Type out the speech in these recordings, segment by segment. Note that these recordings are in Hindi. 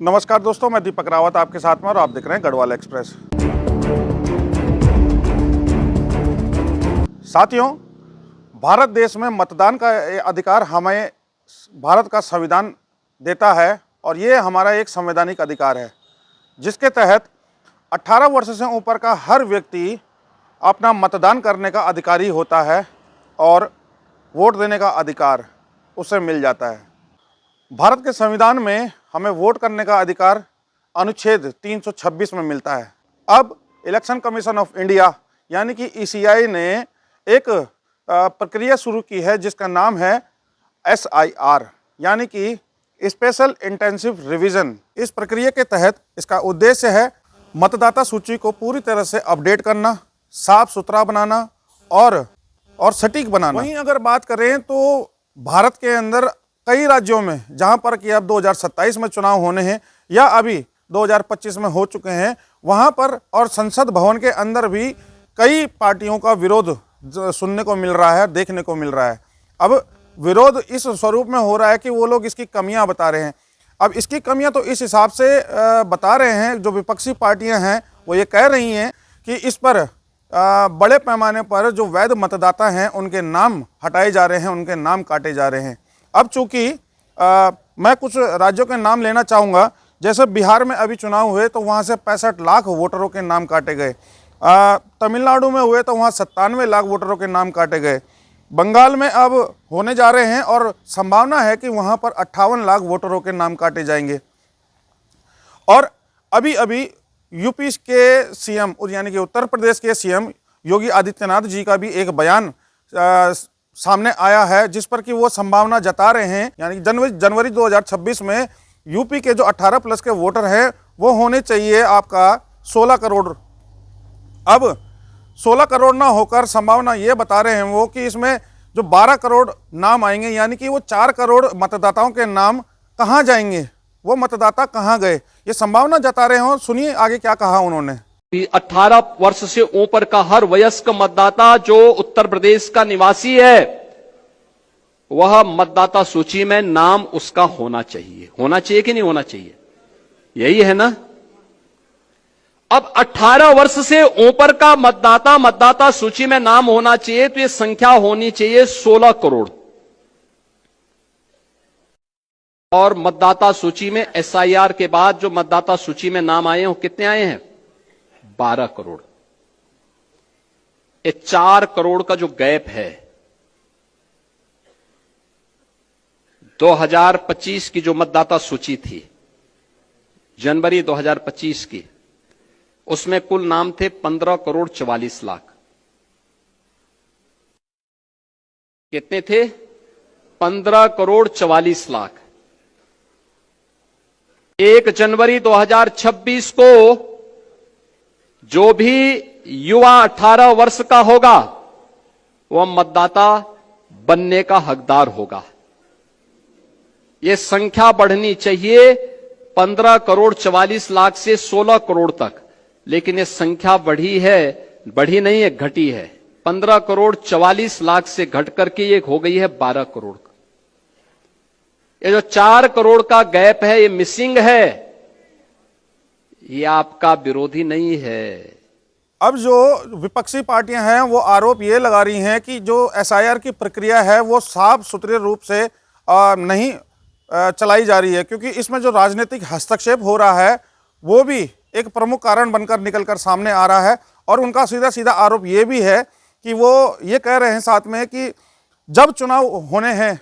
नमस्कार दोस्तों, मैं दीपक रावत आपके साथ में और आप देख रहे हैं गढ़वाल एक्सप्रेस। साथियों, भारत देश में मतदान का अधिकार हमें भारत का संविधान देता है और ये हमारा एक संवैधानिक अधिकार है, जिसके तहत 18 वर्ष से ऊपर का हर व्यक्ति अपना मतदान करने का अधिकारी होता है और वोट देने का अधिकार उसे मिल जाता है। भारत के संविधान में हमें वोट करने का अधिकार अनुच्छेद 326 में मिलता है। अब इलेक्शन कमीशन ऑफ इंडिया यानी कि ईसीआई ने एक प्रक्रिया शुरू की है जिसका नाम है SIR यानी कि स्पेशल इंटेंसिव रिवीजन। इस प्रक्रिया के तहत इसका उद्देश्य है मतदाता सूची को पूरी तरह से अपडेट करना, साफ सुथरा बनाना और सटीक बनाना। वहीं अगर बात करें तो भारत के अंदर कई राज्यों में जहां पर कि अब 2027 में चुनाव होने हैं या अभी 2025 में हो चुके हैं, वहां पर और संसद भवन के अंदर भी कई पार्टियों का विरोध सुनने को मिल रहा है, देखने को मिल रहा है। अब विरोध इस स्वरूप में हो रहा है कि वो लोग इसकी कमियां बता रहे हैं। अब इसकी कमियां तो इस हिसाब से बता रहे हैं, जो विपक्षी पार्टियां हैं वो ये कह रही हैं कि इस पर बड़े पैमाने पर जो वैध मतदाता हैं उनके नाम हटाए जा रहे हैं, उनके नाम काटे जा रहे हैं। अब चूंकि मैं कुछ राज्यों के नाम लेना चाहूँगा, जैसे बिहार में अभी चुनाव हुए तो वहाँ से 65 लाख वोटरों के नाम काटे गए। तमिलनाडु में हुए तो वहाँ 97 लाख वोटरों के नाम काटे गए। बंगाल में अब होने जा रहे हैं और संभावना है कि वहाँ पर 58 लाख वोटरों के नाम काटे जाएंगे। और अभी अभी यूपी के सीएम यानी कि उत्तर प्रदेश के सीएम योगी आदित्यनाथ जी का भी एक बयान सामने आया है, जिस पर कि वो संभावना जता रहे हैं यानी जनवरी 2026 में यूपी के जो 18 प्लस के वोटर हैं वो होने चाहिए आपका 16 करोड़। अब 16 करोड़ ना होकर संभावना ये बता रहे हैं वो कि इसमें जो 12 करोड़ नाम आएंगे, यानी कि वो 4 करोड़ मतदाताओं के नाम कहाँ जाएंगे, वो मतदाता कहाँ गए, ये संभावना जता रहे हो। सुनिए आगे क्या कहा उन्होंने। 18 वर्ष से ऊपर का हर वयस्क मतदाता जो उत्तर प्रदेश का निवासी है वह मतदाता सूची में नाम उसका होना चाहिए। होना चाहिए कि नहीं होना चाहिए, यही है ना। अब 18 वर्ष से ऊपर का मतदाता सूची में नाम होना चाहिए, तो यह संख्या होनी चाहिए 16 करोड़। और मतदाता सूची में SIR के बाद जो मतदाता सूची में नाम आए हैं वो कितने आए हैं? 12 करोड़। ये 4 करोड़ का जो गैप है 2025 की जो मतदाता सूची थी जनवरी 2025 की, उसमें कुल नाम थे 15 करोड़ 44 लाख। कितने थे? 15 करोड़ 44 लाख। 1 जनवरी 2026 को जो भी युवा 18 वर्ष का होगा वह मतदाता बनने का हकदार होगा। यह संख्या बढ़नी चाहिए 15 करोड़ 44 लाख से 16 करोड़ तक, लेकिन यह संख्या बढ़ी नहीं है, घटी है। 15 करोड़ 44 लाख से घट करके ये हो गई है 12 करोड़ का। ये जो 4 करोड़ का गैप है ये मिसिंग है, ये आपका विरोधी नहीं है। अब जो विपक्षी पार्टियां हैं वो आरोप ये लगा रही हैं कि जो SIR की प्रक्रिया है वो साफ सुथरे रूप से नहीं चलाई जा रही है, क्योंकि इसमें जो राजनीतिक हस्तक्षेप हो रहा है वो भी एक प्रमुख कारण बनकर निकलकर सामने आ रहा है। और उनका सीधा सीधा आरोप ये भी है कि वो ये कह रहे हैं साथ में कि जब चुनाव होने हैं,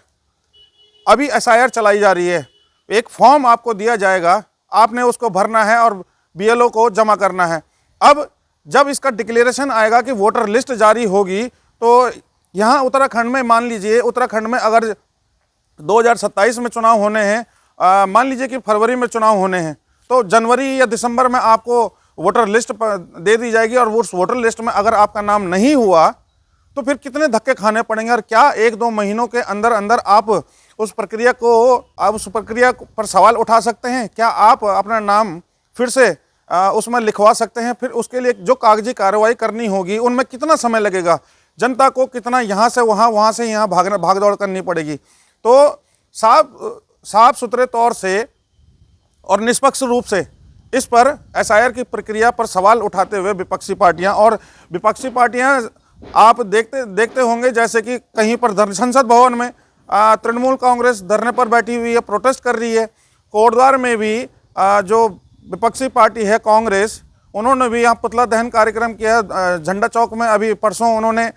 अभी SIR चलाई जा रही है, एक फॉर्म आपको दिया जाएगा, आपने उसको भरना है और BLO को जमा करना है। अब जब इसका डिक्लेरेशन आएगा कि वोटर लिस्ट जारी होगी, तो यहाँ उत्तराखंड में मान लीजिए, उत्तराखंड में अगर 2027 में चुनाव होने हैं, मान लीजिए कि फरवरी में चुनाव होने हैं, तो जनवरी या दिसंबर में आपको वोटर लिस्ट दे दी जाएगी और उस वोटर लिस्ट में अगर आपका नाम नहीं हुआ तो फिर कितने धक्के खाने पड़ेंगे। और क्या 1-2 महीनों के अंदर अंदर आप उस प्रक्रिया पर सवाल उठा सकते हैं? क्या आप अपना नाम फिर से उसमें लिखवा सकते हैं? फिर उसके लिए जो कागजी कार्रवाई करनी होगी उनमें कितना समय लगेगा? जनता को कितना यहाँ से वहाँ से यहाँ भाग दौड़ करनी पड़ेगी? तो साफ सुथरे तौर से और निष्पक्ष रूप से इस पर एसआईआर की प्रक्रिया पर सवाल उठाते हुए विपक्षी पार्टियां आप देखते होंगे, जैसे कि कहीं पर संसद भवन में तृणमूल कांग्रेस धरने पर बैठी हुई है, प्रोटेस्ट कर रही है। कोटद्वार में भी जो विपक्षी पार्टी है कांग्रेस, उन्होंने भी यहाँ पुतला दहन कार्यक्रम किया झंडा चौक में अभी परसों। उन्होंने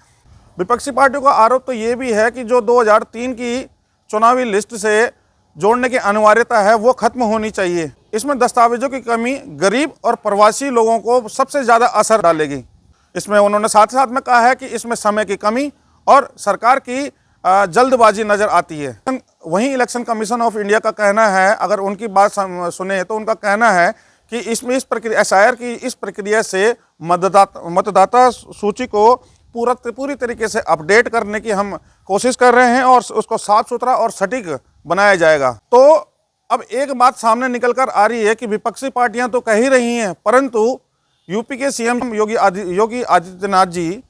विपक्षी पार्टियों का आरोप तो ये भी है कि जो 2003 की चुनावी लिस्ट से जोड़ने की अनिवार्यता है वो खत्म होनी चाहिए। इसमें दस्तावेजों की कमी गरीब और प्रवासी लोगों को सबसे ज़्यादा असर डालेगी। इसमें उन्होंने साथ में कहा है कि इसमें समय की कमी और सरकार की जल्दबाजी नज़र आती है। वहीं इलेक्शन कमीशन ऑफ इंडिया का कहना है, अगर उनकी बात सुने तो उनका कहना है कि इसमें इस प्रक्रिया एसआईआर की इस प्रक्रिया से मतदाता सूची को पूरी तरीके से अपडेट करने की हम कोशिश कर रहे हैं और उसको साफ सुथरा और सटीक बनाया जाएगा। तो अब एक बात सामने निकल कर आ रही है कि विपक्षी पार्टियां तो कह ही रही हैं, परंतु यूपी के सीएम योगी आदित्यनाथ जी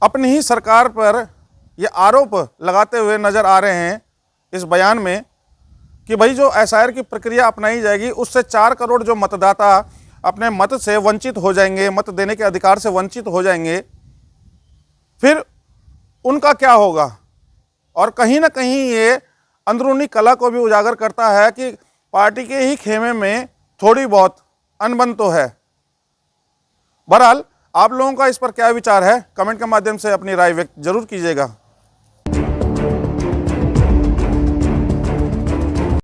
अपनी ही सरकार पर ये आरोप लगाते हुए नजर आ रहे हैं इस बयान में कि भाई जो एसआईआर की प्रक्रिया अपनाई जाएगी उससे 4 करोड़ जो मतदाता अपने मत से वंचित हो जाएंगे, मत देने के अधिकार से वंचित हो जाएंगे, फिर उनका क्या होगा। और कहीं ना कहीं ये अंदरूनी कला को भी उजागर करता है कि पार्टी के ही खेमे में थोड़ी बहुत अनबन तो है। बहरहाल आप लोगों का इस पर क्या विचार है, कमेंट के माध्यम से अपनी राय व्यक्त जरूर कीजिएगा।